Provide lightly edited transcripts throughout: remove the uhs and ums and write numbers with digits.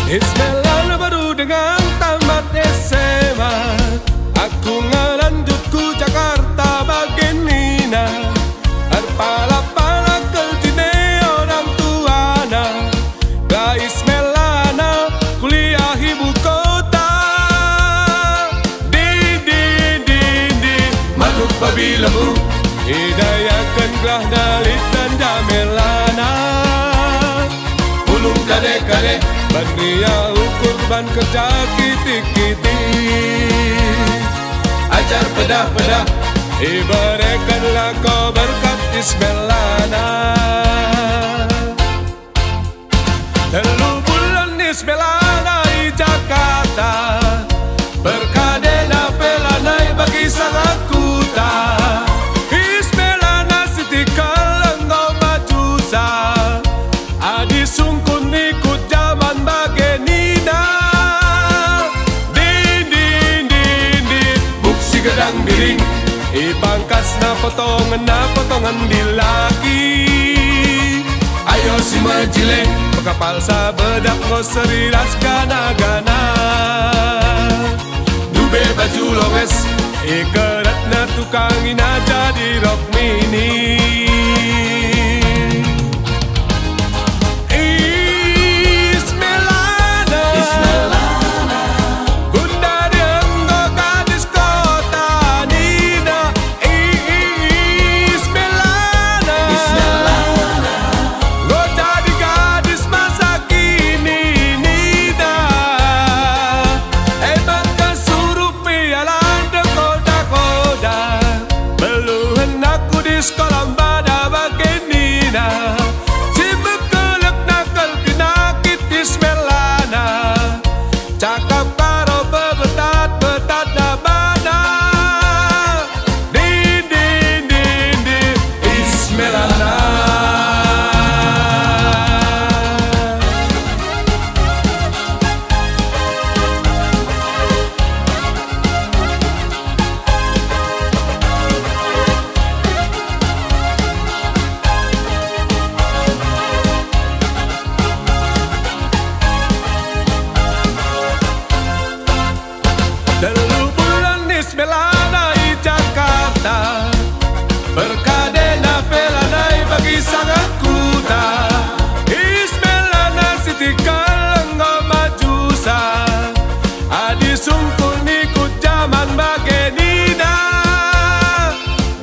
Ismelana baru dengan tamat SMA, aku ngalanjut ku Jakarta bagian Nina. Arpala-pala keltine orang tuana, ga Ismelana kuliah ibu kota. Di Manuk babi lembu, hidayakan gelah dalit dan jamelana. Ulung kade-kade, Bandria ukur ban kerja kiti-kiti. Ajar pedah-pedah, ibaratkanlah kau berkat Ismelana. Telu bulan Ismelana di Jakarta, berkadena pelanai bagi sang akuta. Ismelana siti kalengau majusa, adi sungkun ikut zaman bagai Nina. Di buksi gedang biring, ipangkas na potongan di laki. Ayo si majile, pekapal sa bedak ngoseri ras gana-gana. Dube baju longes, ikerat na tukang ina jadi rok mini. Sekolah pada bagian Nina, si bekelek nakal pinakit Ismelana. Cakap karo bebetat na bana. Di Ismelana. Telu bulan Ismelana di Jakarta, berkadena pelanai bagi sang akuta. Ismelana siti kalengau majusa, adi sungkun ikut zaman bagai Nina.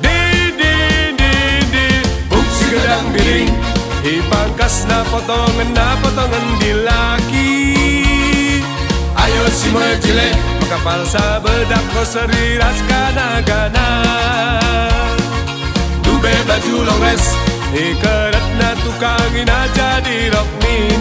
Di buksi gedang biring, ipangkas na potongan di laki. Ayo si majile, kapal sa bedak ngoseri ras gana-gana. Dube baju longres, ikerat na tukang ina jadi rok mini.